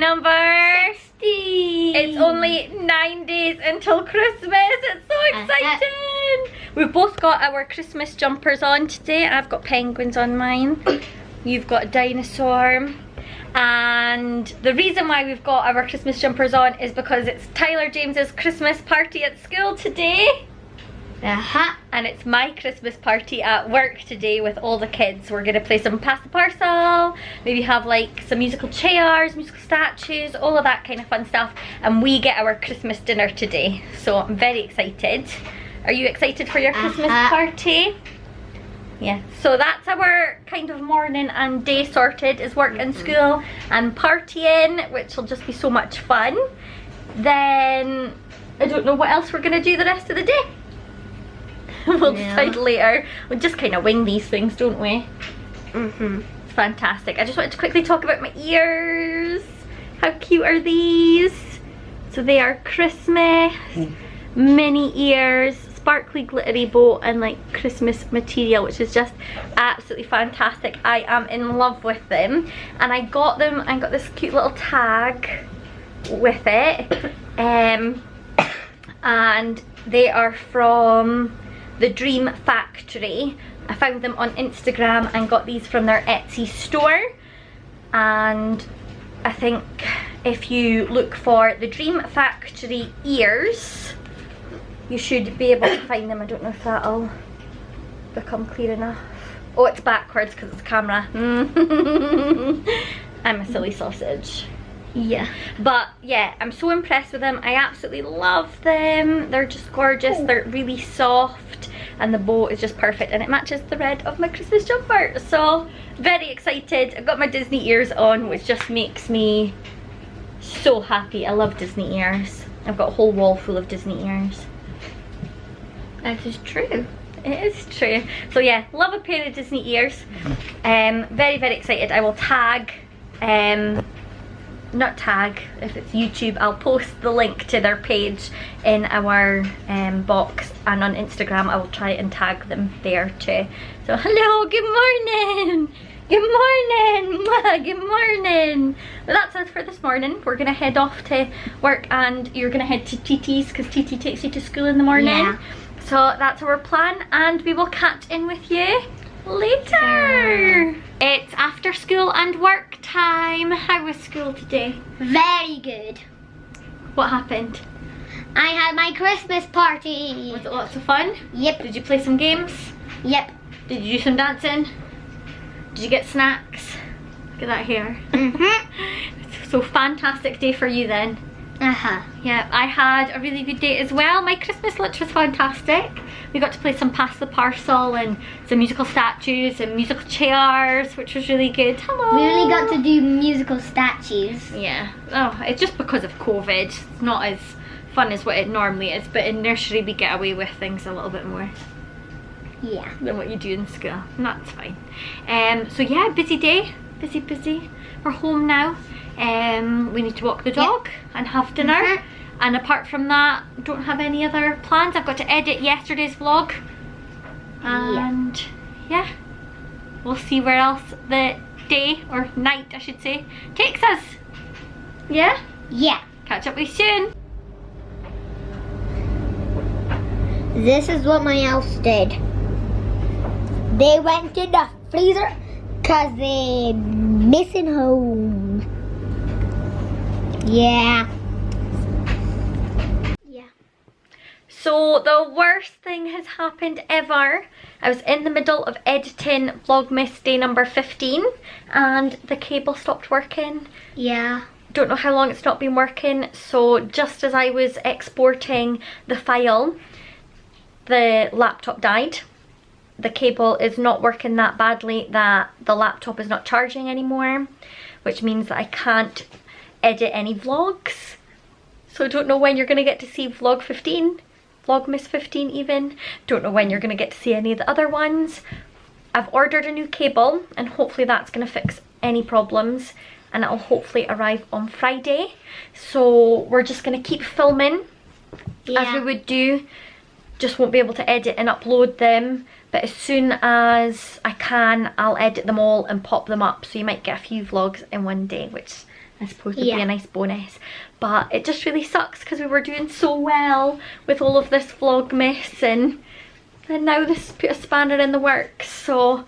number 60. It's only 9 days until Christmas. It's so exciting. We've both got our Christmas jumpers on today. I've got penguins on mine. You've got a dinosaur. And the reason why we've got our Christmas jumpers on is because it's Tyler James's Christmas party at school today. And it's my Christmas party at work today with all the kids. We're gonna play some pass the parcel, maybe have like some musical chairs, musical statues, all of that kind of fun stuff. And we get our Christmas dinner today, so I'm very excited. Are you excited for your Christmas party? Yeah, so that's our kind of morning and day sorted, is work and school and partying, which will just be so much fun. Then I don't know what else we're gonna do the rest of the day. We'll decide later. We just kind of wing these things, don't we? It's fantastic. I just wanted to quickly talk about my ears. How cute are these? So they are Christmas mini ears, sparkly glittery bow and like Christmas material, which is just absolutely fantastic. I am in love with them, and I got them. I got this cute little tag with it, and they are from the Dream Factory. I found them on Instagram and got these from their Etsy store, and I think if you look for the Dream Factory ears, you should be able to find them. I don't know if that'll become clear enough. Oh, it's backwards because it's camera. I'm a silly sausage. Yeah, but yeah, I'm so impressed with them. I absolutely love them. They're just gorgeous. They're really soft, and the bow is just perfect, and it matches the red of my Christmas jumper. So very excited. I've got my Disney ears on, which just makes me so happy. I love Disney ears. I've got a whole wall full of Disney ears. That is true. It is true. So yeah, love a pair of Disney ears. Very, very excited. I will tag, not tag, if it's YouTube, I'll post the link to their page in our box, and on Instagram I will try and tag them there too. So hello, good morning, good morning, mwah, good morning. Well, that's us for this morning. We're gonna head off to work, and you're gonna head to TT's because TT takes you to school in the morning. Yeah. So that's our plan, and we will catch in with you later. It's after school and work time. How was school today? Very good. What happened? I had my Christmas party. Was it lots of fun? Yep. Did you play some games? Yep. Did you do some dancing? Did you get snacks? Look at that hair. So fantastic day for you then. Yeah, I had a really good day as well. My Christmas lunch was fantastic. We got to play some pass the parcel and some musical statues and musical chairs, which was really good. Hello. We only got to do musical statues. Yeah. Oh, it's just because of COVID. It's not as fun as what it normally is, but in nursery we get away with things a little bit more. Yeah. Than what you do in school. And that's fine. So yeah, busy day. Busy. We're home now. We need to walk the dog and have dinner. And apart from that, don't have any other plans. I've got to edit yesterday's vlog. And yeah, we'll see where else the day, or night I should say, takes us. Yeah? Yeah. Catch up with you soon. This is what my elves did. They went in the freezer because they're missing home. Yeah. So the worst thing has happened ever. I was in the middle of editing Vlogmas day number 15 and the cable stopped working. Yeah. Don't know how long it's not been working. So just as I was exporting the file, the laptop died. The cable is not working that badly that the laptop is not charging anymore, which means that I can't edit any vlogs. So I don't know when you're going to get to see vlog 15. Vlogmas 15 even. Don't know when you're going to get to see any of the other ones. I've ordered a new cable and hopefully that's going to fix any problems, and it'll hopefully arrive on Friday. So we're just going to keep filming as we would do. Just won't be able to edit and upload them, but as soon as I can I'll edit them all and pop them up, so you might get a few vlogs in one day, which I suppose would be a nice bonus. But it just really sucks because we were doing so well with all of this Vlogmas, and now this put a spanner in the works, so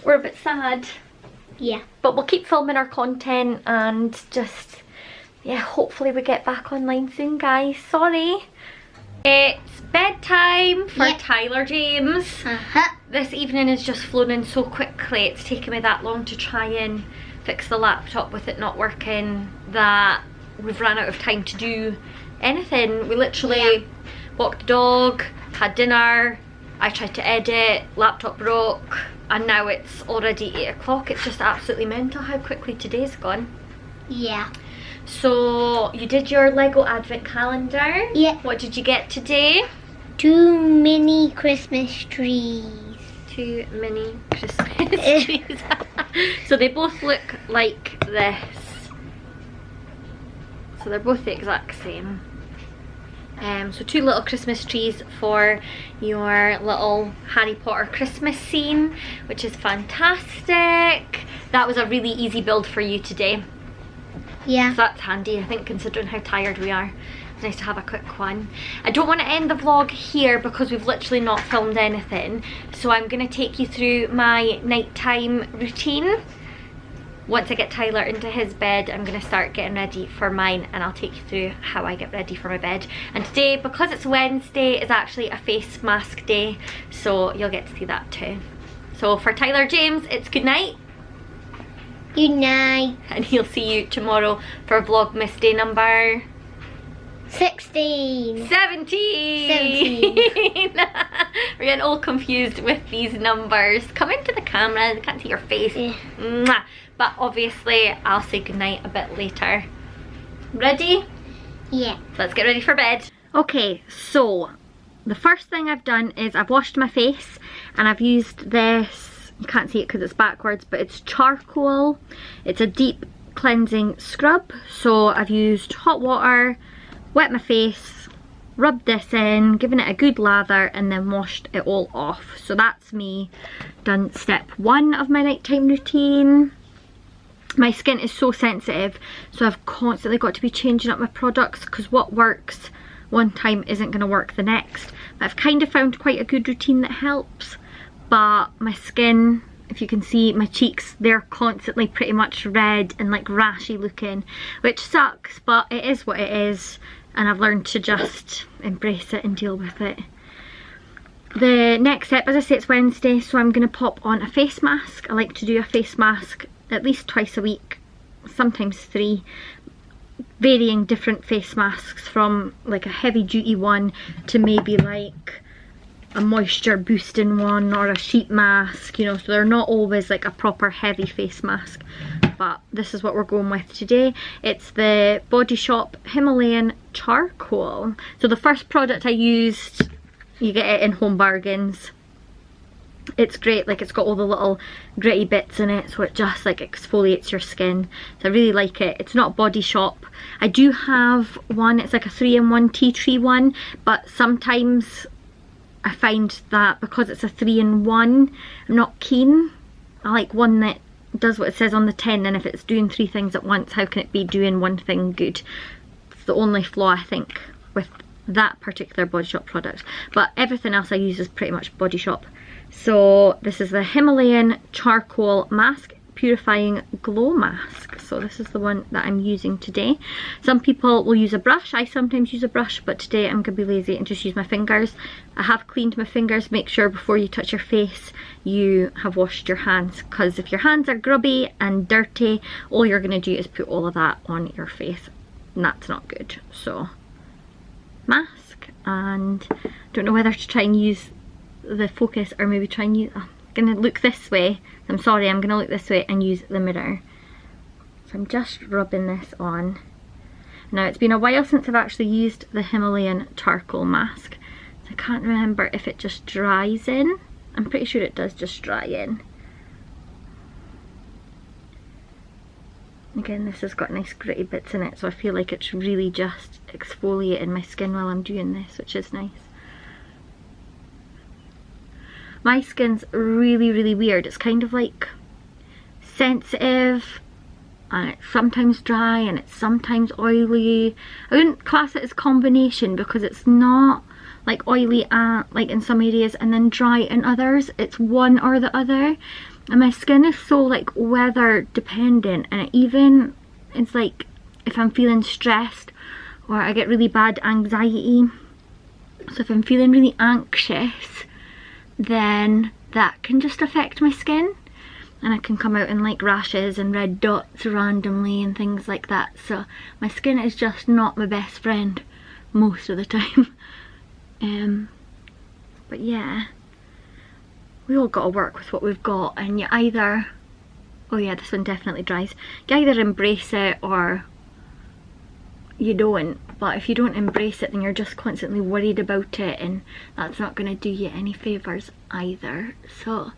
we're a bit sad. Yeah. But we'll keep filming our content and just, yeah, hopefully we get back online soon, guys. Sorry. It's bedtime for Tyler James. This evening has just flown in so quickly. It's taken me that long to try and fix the laptop with it not working that we've run out of time to do anything. We literally walked the dog, had dinner, I tried to edit, laptop broke, and now it's already 8 o'clock. It's just absolutely mental how quickly today's gone. Yeah. So you did your Lego advent calendar. Yeah. What did you get today? 2 mini Christmas trees. 2 mini Christmas trees. So they both look like this. So they're both the exact same. So 2 little Christmas trees for your little Harry Potter Christmas scene, which is fantastic. That was a really easy build for you today. Yeah. So that's handy, I think, considering how tired we are. It's nice to have a quick one. I don't want to end the vlog here because we've literally not filmed anything. So I'm going to take you through my nighttime routine. Once I get Tyler into his bed, I'm going to start getting ready for mine, and I'll take you through how I get ready for my bed. And today, because it's Wednesday, is actually a face mask day, so you'll get to see that too. So for Tyler James, it's good night. Good night. And he'll see you tomorrow for Vlogmas day number 16. 17. We're getting all confused with these numbers. Come into the camera, I can't see your face. Mwah. But obviously I'll say goodnight a bit later. Ready? Yeah. Let's get ready for bed. Okay, so the first thing I've done is I've washed my face, and I've used this, you can't see it because it's backwards, but it's charcoal. It's a deep cleansing scrub. So I've used hot water, wet my face, rubbed this in, given it a good lather, and then washed it all off. So that's me done step 1 of my nighttime routine. My skin is so sensitive, so I've constantly got to be changing up my products because what works one time isn't going to work the next. But I've kind of found quite a good routine that helps. But my skin, if you can see my cheeks, they're constantly pretty much red and like rashy looking, which sucks, but it is what it is, and I've learned to just embrace it and deal with it. The next step, as I say, it's Wednesday, so I'm going to pop on a face mask. I like to do a face mask at least twice a week, sometimes 3, varying different face masks, from like a heavy duty one to maybe like a moisture boosting one or a sheet mask, you know, so they're not always like a proper heavy face mask. But this is what we're going with today. It's the Body Shop Himalayan Charcoal. So the first product I used, you get it in Home Bargains. It's great, like it's got all the little gritty bits in it, so it just like exfoliates your skin. So I really like it. It's not Body Shop. I do have one, it's like a 3-in-1 tea tree one, but sometimes I find that because it's a 3-in-1, I'm not keen. I like one that does what it says on the tin, and if it's doing 3 things at once, how can it be doing one thing good? It's the only flaw I think with that particular Body Shop product, but everything else I use is pretty much Body Shop. So this is the Himalayan Charcoal Mask Purifying Glow Mask. So this is the one that I'm using today. Some people will use a brush. I sometimes use a brush, but today I'm going to be lazy and just use my fingers. I have cleaned my fingers. Make sure before you touch your face you have washed your hands, because if your hands are grubby and dirty, all you're going to do is put all of that on your face, and that's not good. So mask, and don't know whether to try and use the focus or maybe try and use, I'm gonna look this way, I'm sorry, I'm gonna look this way and use the mirror. So I'm just rubbing this on. Now it's been a while since I've actually used the Himalayan charcoal mask, so I can't remember if it just dries in. I'm pretty sure it does just dry in. Again, this has got nice gritty bits in it, so I feel like it's really just exfoliating my skin while I'm doing this, which is nice. My skin's really, really weird. It's kind of like sensitive and it's sometimes dry and it's sometimes oily. I wouldn't class it as combination because it's not like oily like in some areas and then dry in others. It's one or the other, and my skin is so like weather dependent, and it's like if I'm feeling stressed or I get really bad anxiety. So if I'm feeling really anxious, then that can just affect my skin, and it can come out in like rashes and red dots randomly and things like that. So my skin is just not my best friend most of the time. But yeah, we all got to work with what we've got, and you either, oh yeah, this one definitely dries, you either embrace it or you don't. But if you don't embrace it, then you're just constantly worried about it, and that's not going to do you any favours either. So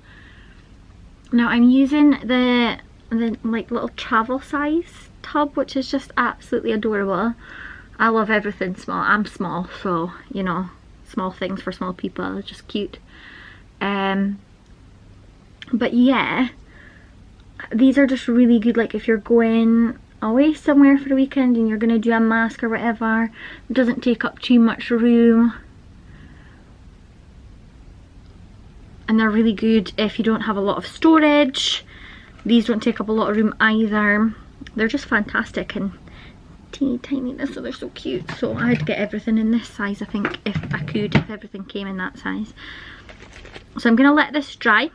now I'm using the like little travel size tub, which is just absolutely adorable. I love everything small. I'm small, so you know, small things for small people are just cute. But yeah, these are just really good, like if you're going away somewhere for the weekend and you're gonna do a mask or whatever. It doesn't take up too much room, and they're really good if you don't have a lot of storage. These don't take up a lot of room either. They're just fantastic and teeny tiny, so they're so cute. So I'd get everything in this size, I think, if I could, if everything came in that size. So I'm gonna let this dry.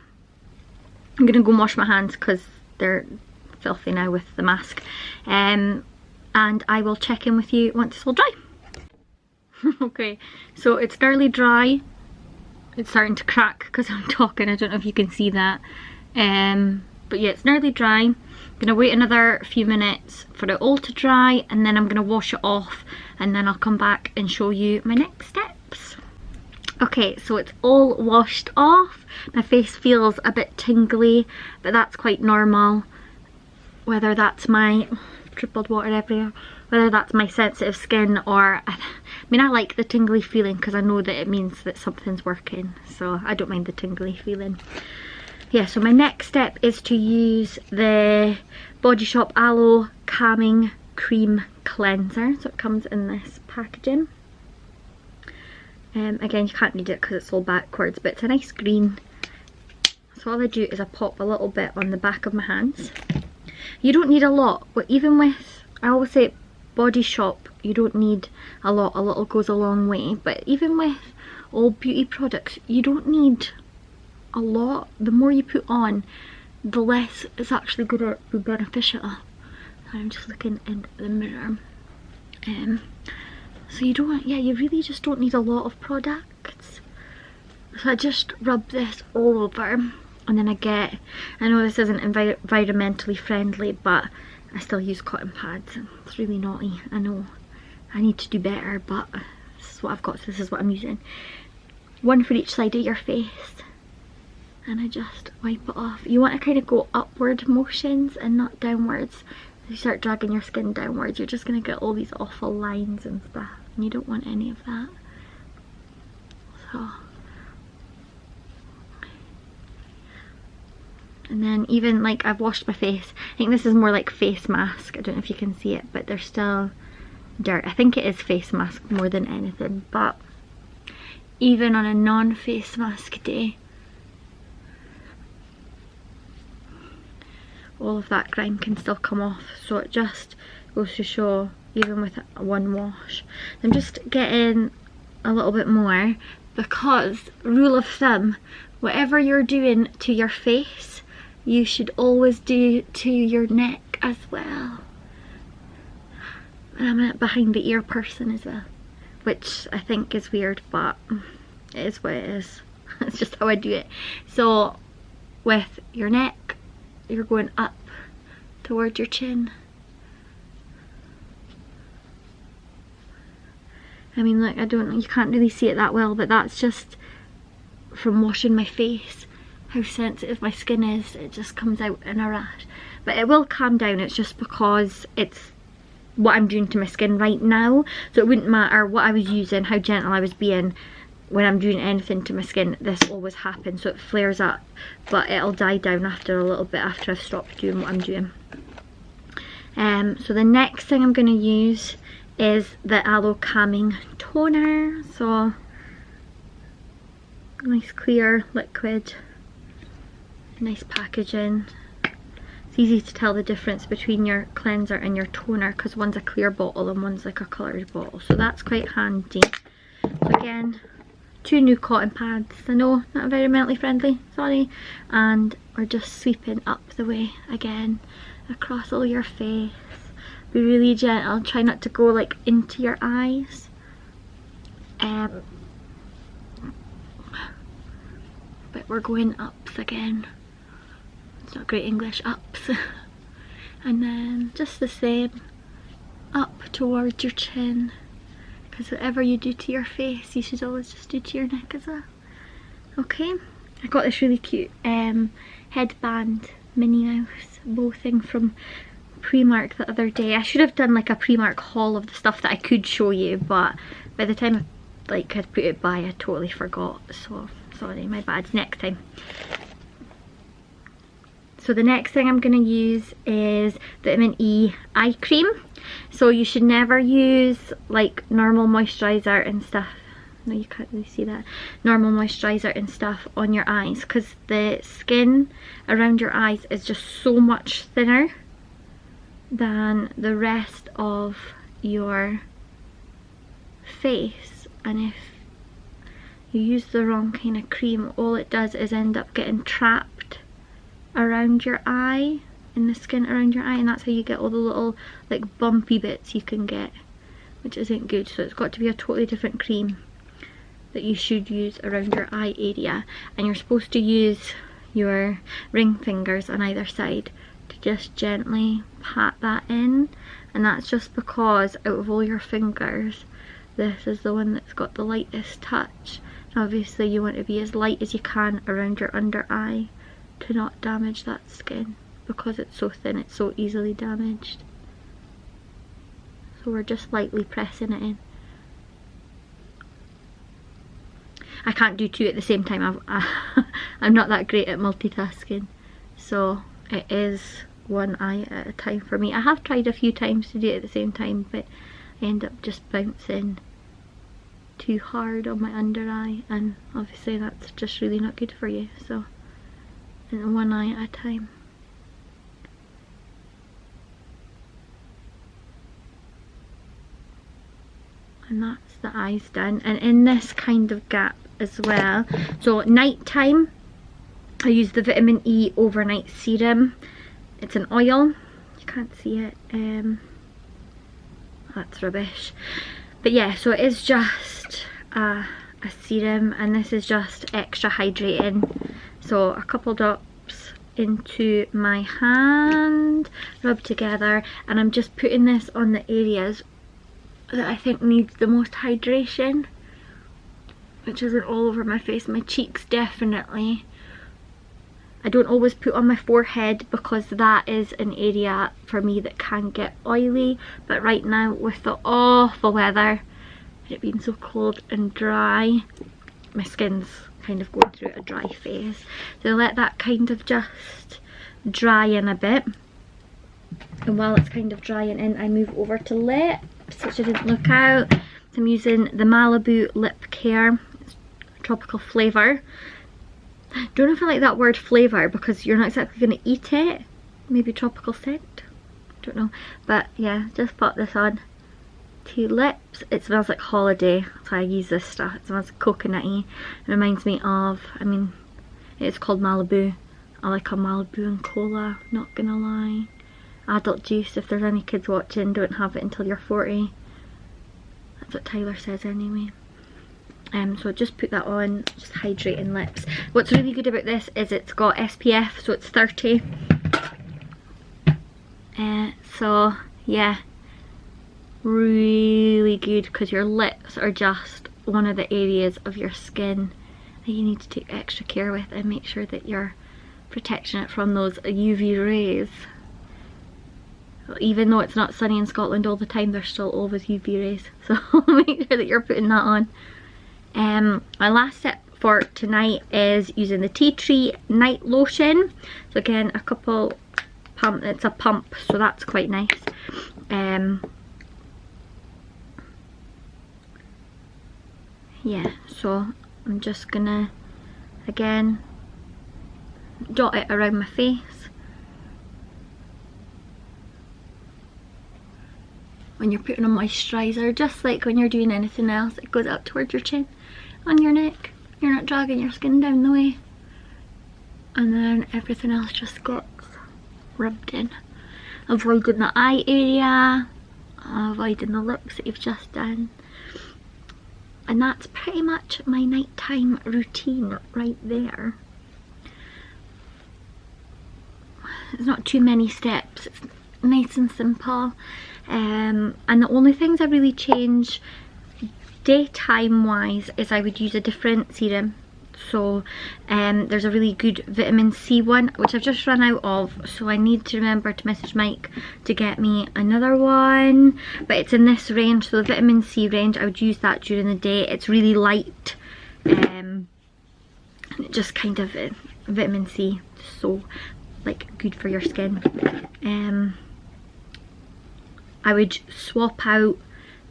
I'm gonna go and wash my hands because they're filthy now with the mask, and I will check in with you once it's all dry. Okay, so it's nearly dry. It's starting to crack because I'm talking. I don't know if you can see that, but yeah, it's nearly dry. I'm gonna wait another few minutes for it all to dry, and then I'm gonna wash it off, and then I'll come back and show you my next steps. Okay, so it's all washed off. My face feels a bit tingly, but that's quite normal. Whether that's my tripled water everywhere, whether that's my sensitive skin, or I mean, I like the tingly feeling because I know that it means that something's working, so I don't mind the tingly feeling. Yeah, so my next step is to use the Body Shop Aloe Calming Cream Cleanser. So it comes in this packaging. Again, you can't read it because it's all backwards, but it's a nice green. So all I do is I pop a little bit on the back of my hands. You don't need a lot, but even with, I always say Body Shop, you don't need a lot. A little goes a long way. But even with all beauty products, you don't need a lot. The more you put on, the less it's actually going to be beneficial. I'm just looking in the mirror. So you don't, yeah, you really just don't need a lot of products. So I just rub this all over, and then I know this isn't environmentally friendly, but I still use cotton pads. It's really naughty, I know. I need to do better, but this is what I've got, so this is what I'm using. One for each side of your face. And I just wipe it off. You want to kind of go upward motions and not downwards. If you start dragging your skin downwards, you're just going to get all these awful lines and stuff, and you don't want any of that. So, and then even like I've washed my face. I think this is more like face mask. I don't know if you can see it, but there's still dirt. I think it is face mask more than anything, but even on a non-face mask day, all of that grime can still come off. So it just goes to show, even with one wash. I'm just getting a little bit more because, rule of thumb, whatever you're doing to your face, you should always do to your neck as well. And I'm a behind the ear person as well, which I think is weird, but it is what it is. It's just how I do it. So with your neck, you're going up towards your chin. I mean, look, you can't really see it that well, but that's just from washing my face, how sensitive my skin is. It just comes out in a rash. But it will calm down. It's just because it's what I'm doing to my skin right now. So it wouldn't matter what I was using, how gentle I was being. When I'm doing anything to my skin, this always happens, so it flares up, but it'll die down after a little bit, after I've stopped doing what I'm doing. So the next thing I'm going to use is the Aloe Calming Toner. So nice clear liquid, nice packaging. It's easy to tell the difference between your cleanser and your toner because one's a clear bottle and one's like a coloured bottle, so that's quite handy. So again, 2 new cotton pads. I know, not very mentally friendly, sorry. And we're just sweeping up the way again across all your face. Be really gentle, try not to go like into your eyes. But we're going ups again. It's not great English, ups. And then just the same, up towards your chin. Because whatever you do to your face, you should always just do to your neck as well. Okay, I got this really cute headband Minnie Mouse bow thing from Primark the other day. I should have done like a Primark haul of the stuff that I could show you, but by the time I like had put it by, I totally forgot. So sorry, my bad. Next time. So the next thing I'm going to use is vitamin E eye cream. So you should never use like normal moisturiser and stuff. No, you can't really see that. Normal moisturiser and stuff on your eyes, because the skin around your eyes is just so much thinner than the rest of your face, and if you use the wrong kind of cream, all it does is end up getting trapped around your eye, in the skin around your eye, and that's how you get all the little like bumpy bits you can get, which isn't good. So it's got to be a totally different cream that you should use around your eye area, and you're supposed to use your ring fingers on either side to just gently pat that in, and that's just because out of all your fingers, this is the one that's got the lightest touch. And obviously you want to be as light as you can around your under eye to not damage that skin, because it's so thin, it's so easily damaged. So we're just lightly pressing it in. I can't do 2 at the same time. I'm not that great at multitasking, so it is one eye at a time for me. I have tried a few times to do it at the same time, but I end up just bouncing too hard on my under eye, and obviously that's just really not good for you. So in one eye at a time. And that's the eyes done, and in this kind of gap as well. So night time, I use the vitamin E overnight serum. It's an oil, you can't see it, that's rubbish, but yeah, so it is just a serum, and this is just extra hydrating. So a couple drops into my hand, rub together, and I'm just putting this on the areas that I think needs the most hydration, which isn't all over my face. My cheeks definitely. I don't always put on my forehead because that is an area for me that can get oily, but right now with the awful weather, it being so cold and dry, my skin's kind of going through a dry phase. So let that kind of just dry in a bit, and while it's kind of drying in, I move over to lips, which I didn't look out. So I'm using the Malibu Lip Care, it's tropical flavour. Don't know if I like that word flavour because you're not exactly going to eat it. Maybe tropical scent, don't know, but yeah, just pop this on to lips. It smells like holiday, so I use this stuff. It smells coconutty. It reminds me of, I mean, it's called Malibu. I like a Malibu and cola, not gonna lie. Adult juice, if there's any kids watching, don't have it until you're 40. That's what Tyler says anyway. So just put that on, just hydrating lips. What's really good about this is it's got SPF, so it's 30. So yeah, really good, because your lips are just one of the areas of your skin that you need to take extra care with and make sure that you're protecting it from those UV rays. Even though it's not sunny in Scotland all the time, there's still always UV rays, so make sure that you're putting that on. My last step for tonight is using the Tea Tree Night Lotion. So again, a couple pump. It's a pump, so that's quite nice. Yeah, so I'm just gonna again dot it around my face. When you're putting on moisturiser, just like when you're doing anything else, it goes up towards your chin, on your neck. You're not dragging your skin down the way, and then everything else just gets rubbed in. Avoiding the eye area, avoiding the lips that you've just done. And that's pretty much my nighttime routine right there. It's not too many steps, it's nice and simple. And the only things I really change daytime wise is I would use a different serum. So there's a really good vitamin C one which I've just run out of, so I need to remember to message Mike to get me another one, but it's in this range. So the vitamin C range, I would use that during the day. It's really light, and it just kind of vitamin C, so like good for your skin. I would swap out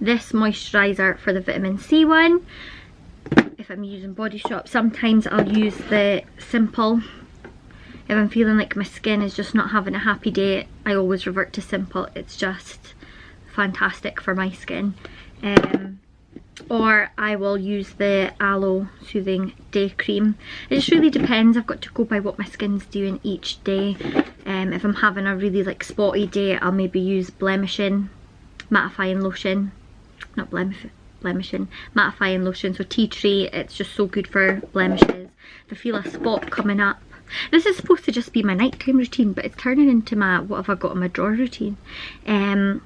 this moisturiser for the vitamin C one if I'm using Body Shop. Sometimes I'll use the Simple. If I'm feeling like my skin is just not having a happy day, I always revert to Simple. It's just fantastic for my skin. Or I will use the Aloe Soothing Day Cream. It just really depends. I've got to go by what my skin's doing each day. If I'm having a really like spotty day, I'll maybe use Blemishing Mattifying Lotion. Not Blemishing, Mattifying Lotion. So tea tree, it's just so good for blemishes. If I feel a spot coming up. This is supposed to just be my nighttime routine, but it's turning into my what have I got in my drawer routine.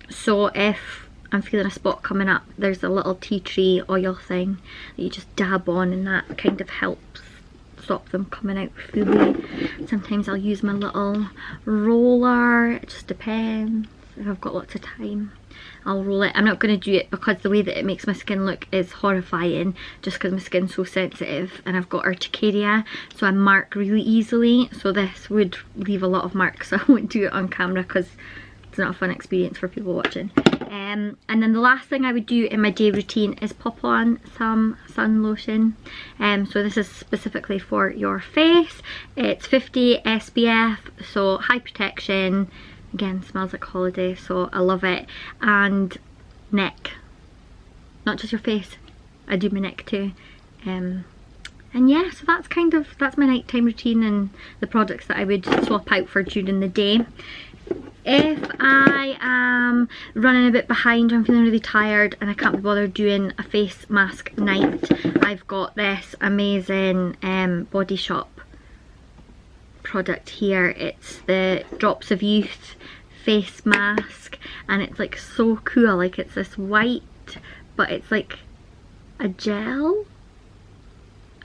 So if I'm feeling a spot coming up, there's a little tea tree oil thing that you just dab on, and that kind of helps stop them coming out fully. Sometimes I'll use my little roller, it just depends. If I've got lots of time, I'll roll it. I'm not going to do it because the way that it makes my skin look is horrifying, just because my skin's so sensitive and I've got urticaria, so I mark really easily. So this would leave a lot of marks, so I won't do it on camera because it's not a fun experience for people watching. And then the last thing I would do in my day routine is pop on some sun lotion. So this is specifically for your face. It's 50 SPF, so high protection. Again, smells like holiday, so I love it. And neck, not just your face, I do my neck too. And yeah, so that's my nighttime routine and the products that I would swap out for during the day. If I am running a bit behind, I'm feeling really tired and I can't be bothered doing a face mask night, I've got this amazing Body Shop product here. It's the Drops of Youth face mask, and it's like so cool. Like it's this white, but it's like a gel,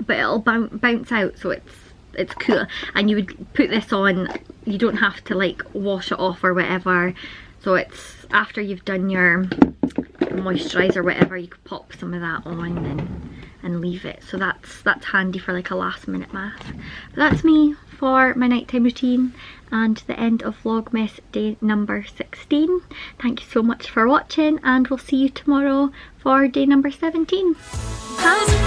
but it'll bounce out, so it's cool. And you would put this on, you don't have to like wash it off or whatever. So it's after you've done your moisturiser or whatever, you could pop some of that on and leave it. So that's handy for like a last minute mask. But that's me for my nighttime routine and the end of Vlogmas day number 16. Thank you so much for watching, and we'll see you tomorrow for day number 17. Bye!